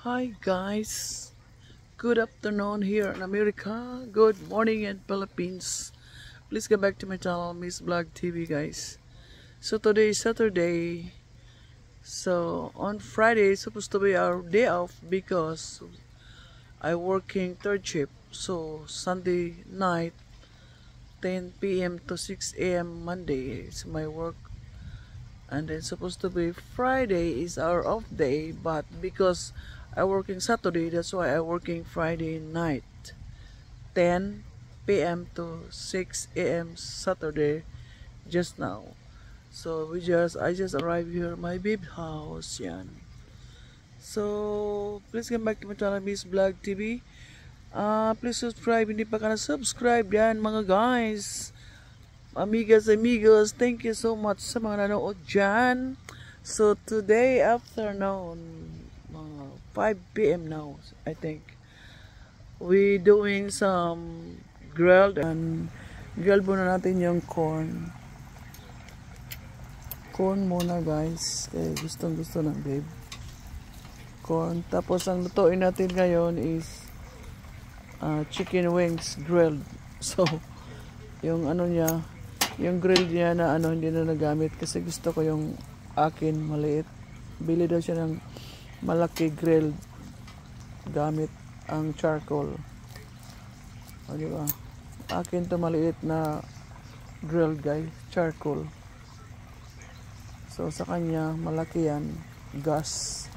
Hi guys, good afternoon here in America, good morning in Philippines. Please come back to my channel, Miss Vlog TV guys. So today is Saturday, so on Friday is supposed to be our day off because I working third shift. So Sunday night 10 p.m. to 6 a.m. Monday is my work, and then supposed to be Friday is our off day, but because I working Saturday, that's why I working Friday night 10 p.m. to 6 a.m. Saturday just now. So I just arrived here my baby house yan. So please come back to my channel, Miss Vlog TV. Please subscribe, hindi pa ka na-subscribe yan mga guys. Amigas, amigos, thank you so much sa mga nanood dyan. So today afternoon, mga 5 p.m. now, I think, we doing some grilled, and grilled muna natin yung corn. Corn muna guys, kaya gustong gusto ng babe. Corn, tapos ang lutuin natin ngayon is chicken wings grilled. So yung ano niya, yung grill niya na hindi na nagamit kasi gusto ko yung akin maliit. Bili daw siya ng malaki grill gamit ang charcoal. O diba? Akin to maliit na grill guys, charcoal. So sa kanya malaki yan, gas.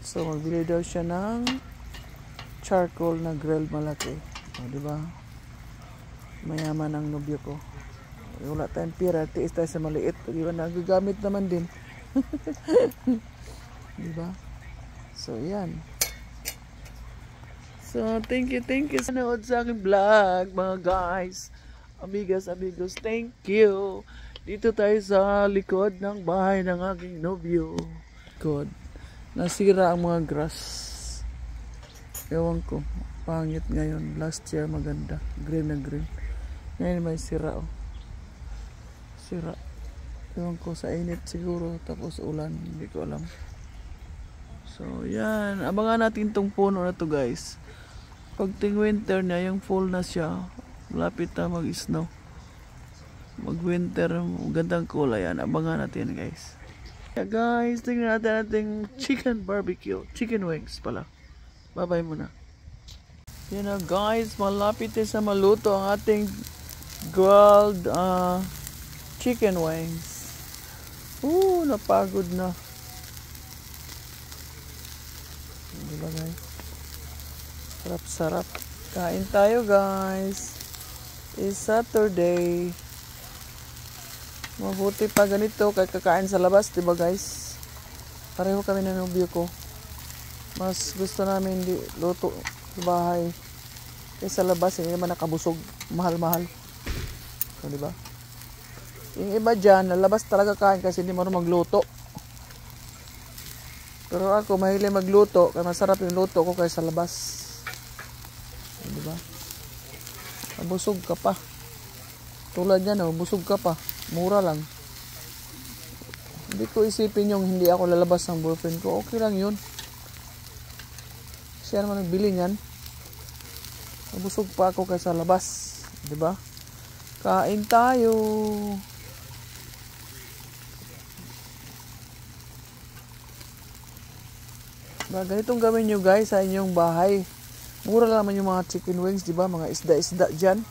So magbili daw siya ng charcoal na grill malaki. O diba? Mayaman ang nobyo ko. Wala tayong pira, tiis tayo sa maliit. Diba, nagagamit naman din. Diba? So, yan. So, thank you sa nanood sa aking vlog, mga guys. Amigas, amigos, thank you. Dito tayo sa likod ng bahay ng aking nobyo. Likod. Nasira ang mga grass. Ewan ko. Pangit ngayon. Last year maganda. Green na green. Ngayon may sira, oh. Sira. Ewan ko, sa init siguro, tapos ulan, hindi ko alam. So yan, abangan natin tong puno na to guys. Pag ting winter niya, yung full na siya, malapit na mag-snow, mag winter, gandang kulay yan. Abangan natin guys. Yeah guys, tingnan natin ating chicken barbecue, chicken wings pala. Bye bye muna. Yan na guys, malapit na sa maluto ang ating grilled chicken wings. Napagod na. Diba guys? Sarap-sarap. Kain tayo guys. It's Saturday. Mabuti pa ganito kay kakain sa labas, diba guys? Pareho kami ng nobyo ko. Mas gusto namin di luto sa bahay kaysa labas, hindi naman nakabusog. Mahal-mahal. So, diba? Yung iba dyan, nalabas talaga kain kasi hindi marunong magluto. Pero ako, mahilig magluto, kaya masarap yung luto ko kaysa labas. So, diba? Busog ka pa. Tulad yan, busog ka pa. Mura lang. Hindi ko isipin yung hindi ako lalabas ng boyfriend ko. Okay lang yun. Siya naman nagbili niyan. Busog pa ako kaysa labas. Diba? Kain tayo. Ganitong gawin nyo guys sa inyong bahay. Mura lang naman yung mga chicken wings, diba? Mga isda-isda dyan.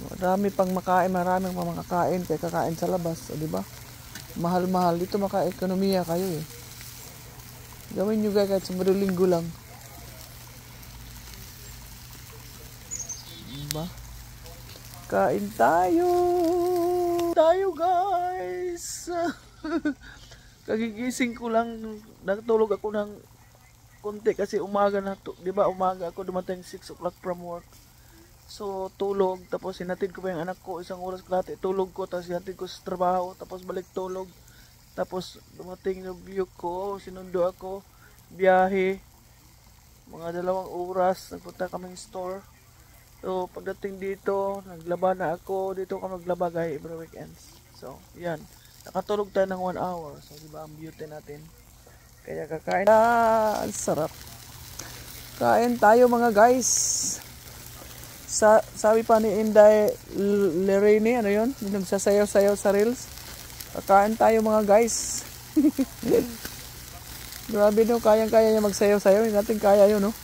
Marami pang makain, maraming pang makakain kaya kakain sa labas, diba? Mahal-mahal. Dito maka-ekonomiya kayo eh. Gawin nyo guys kahit sa Linggo lang. Diba? Kain tayo. Tayo guys. Kagigising ko lang, natulog ako ng konti kasi umaga na to, 'di ba? Umaga ako dumating 6 o'clock from work. So tulog, tapos sinatid ko pa yung anak ko, isang oras kalahati tulog ko, tapos sinatid ko sa trabaho, tapos balik tulog. Tapos dumating yung view ko, sinundo ako, biyahe, mga 2 oras, nagpunta kaming store. So pagdating dito, naglaba na ako, dito ako naglaba guys every weekends. So yan. Nakatulog tayo ng 1 hour. So, di ba ang beauty natin? Kaya kakain na. Ang sarap. Kain tayo mga guys. Sabi pa ni Inday Lerene, ano yun? Yung nagsasayaw-sayaw sa reels. Kakain tayo mga guys. Grabe no, kayang-kaya niya magsayaw-sayaw. Hindi natin kaya yun, no?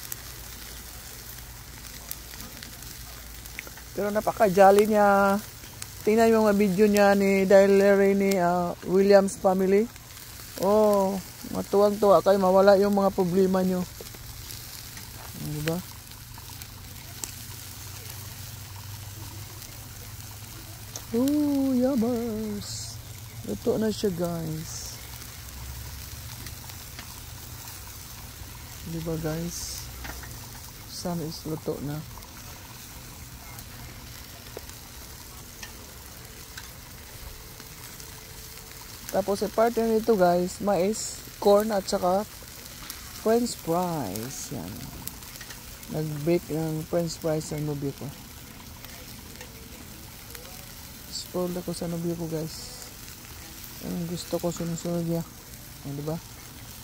Pero napaka-jolly niya. Tingnan yung mga video niya ni Lerene Williams family. Oh, matuwang-tuwa kayo. Mawala yung mga problema nyo. Diba? Oh, yabas. Luto na siya guys. Diba guys? Some is luto na. Tapos i-partner nito guys, mais, corn at saka french fries. Yan. Nag-bake ng french fries ang nobyo ko. Spoiled ako sa nobyo ko guys. Ang gusto ko sinusunod niya. Diba?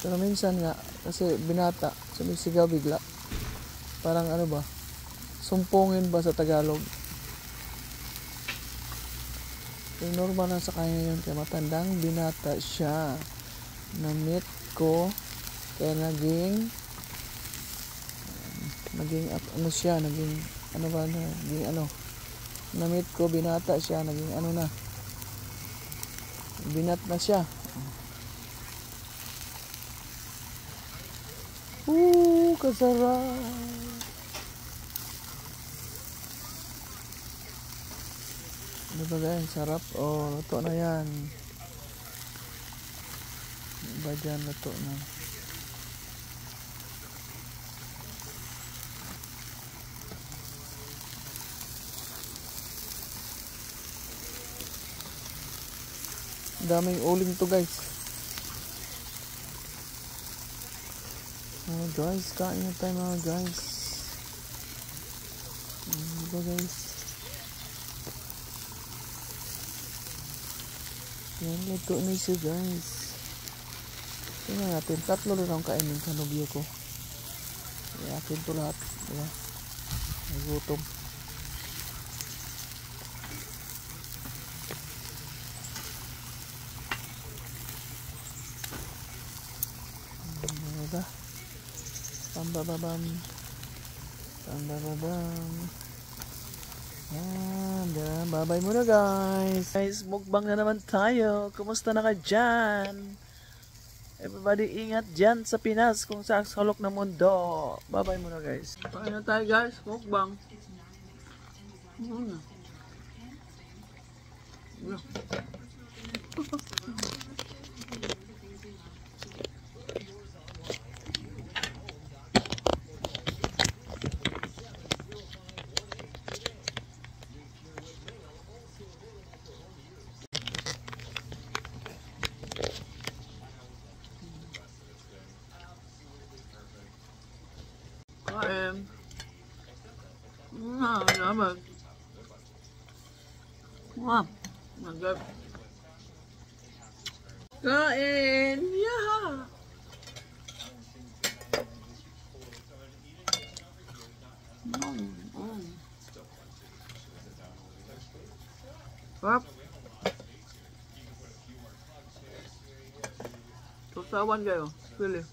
Pero minsan nga, kasi binata, sumisigaw bigla. Parang ano ba? Sumpongin ba sa Tagalog? Yung normal na sa kanya yun. Kaya matandang binata siya. Na-meet ko. Kaya naging ano siya, naging ano ba na, naging ano, na-meet ko, binata siya, naging ano na, binat na siya. Kasarap. Ano ba guys, sarap. Oh, luto na yan. Ba dyan, luto na. Daming uling to guys. Oh guys, kain na tayo mga guys. Diba guys? Yan, luto na siya guys. Tingnan natin, 3 lang ang kainin sa nobyo ko. Akin to lahat. Diba? Nagutom. Diba? Pambababam. Pambababam. Bye-bye muna guys. Guys, mukbang na naman tayo. Kumusta na ka dyan? Everybody ingat dyan sa Pinas kung sa salok ng mundo. Bye-bye muna guys. Kain na tayo guys. Mukbang. Kain. Naman. Magap. Kain. Yeah. Sarap. Tusawan kayo. Pili.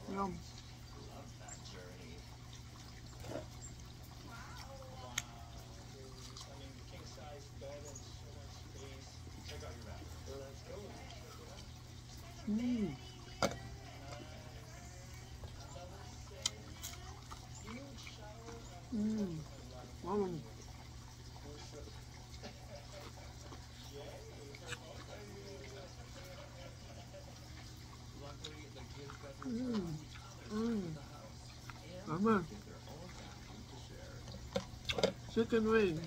Yum. Mama. Chicken wing.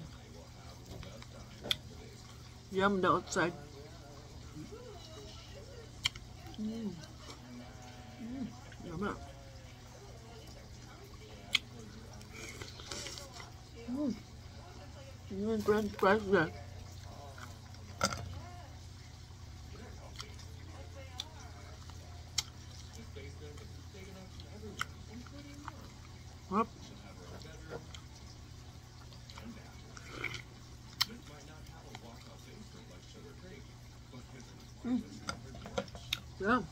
Yum the outside. Yummy. Yung french fries dyan. Harap. Yan.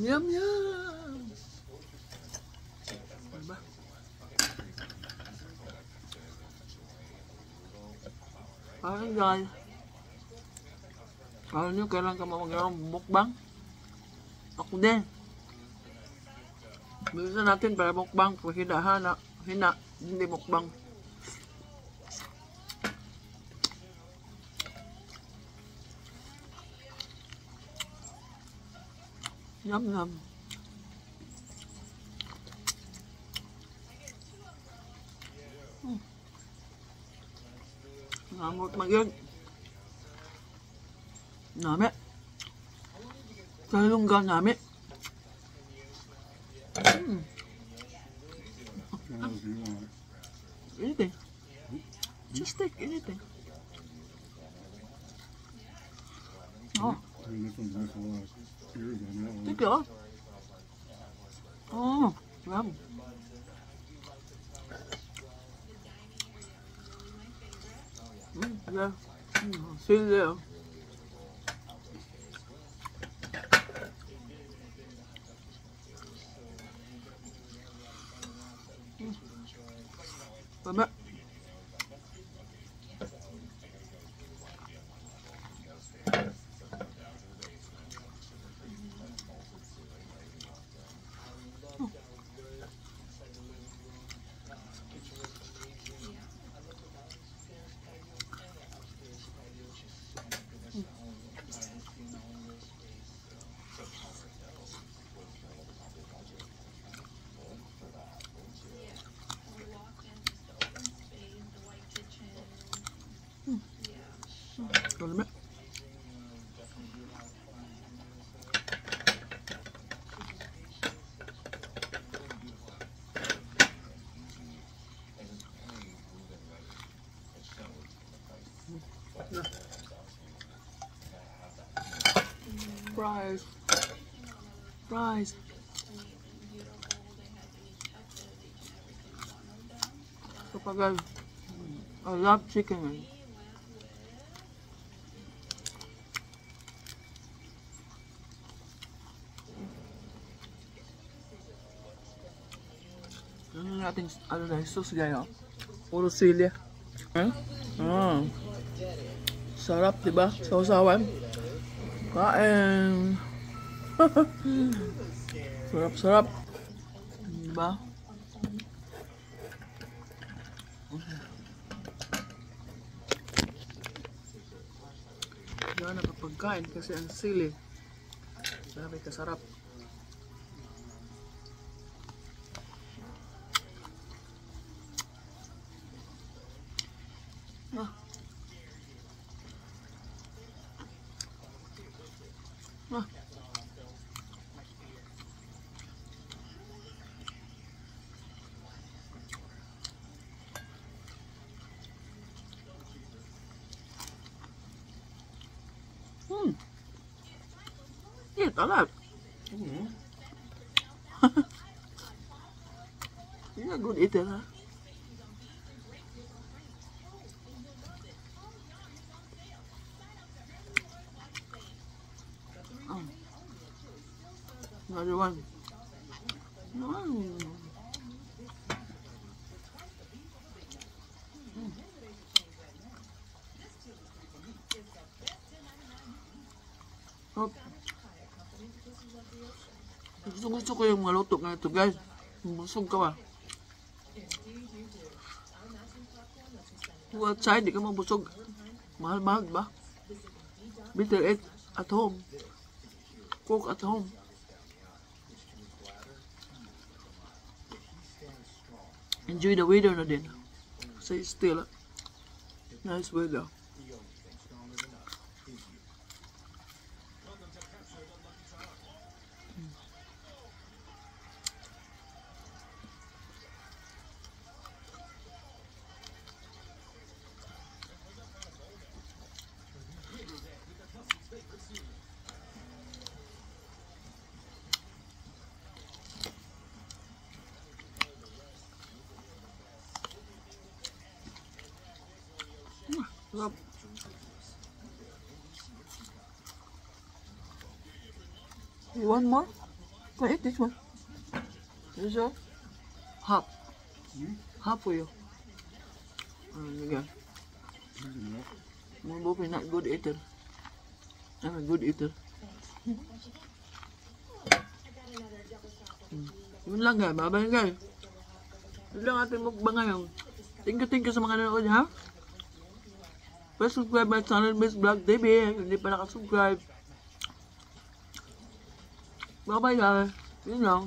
Yum, yum. Diba? Parang guys. Alam nyo, kailan ka mag-arang mukbang? Ako din. Bilisan natin para mukbang. Pag hina, hindi mukbang. Yum, yum. Ngamot magyod. Nami. Kalunggan nami. Anything. Just take anything. Oh. Take it off. Oh, yum. Yeah. See you there. Bye-bye. Bye-bye. Fries. Fries. Kapag I love chicken. Ano natin, ano na, sauce gaya, puro sili. Ah. Sarap, diba? Sausawan. Kain. Sarap, sarap. Diba? Diyan nakapagkain kasi ang sili. Sabi kasarap. Ah. Ah. Eat a lot. You're a good eater, huh? Another one. Oh. Gusto ko yung maluto na ito, guys. Busog ka ba? Outside, di ka mabusog. Mahal-mahal ba? Better eat at home. Cook at home. Enjoy the weather na din. Say still. Nice weather. Sarap. You want more? Can I eat this one? This one? Half. Half for you. Again. My boy not good eater. I'm a good eater. Yun lang guys. Bye-bye guys. Yun lang ating mukbang ngayon. Thank you sa mga nanood ha. Please subscribe my channel, Miss Vlog TV. Hindi pa nakasubscribe. Bye-bye guys. Yun lang.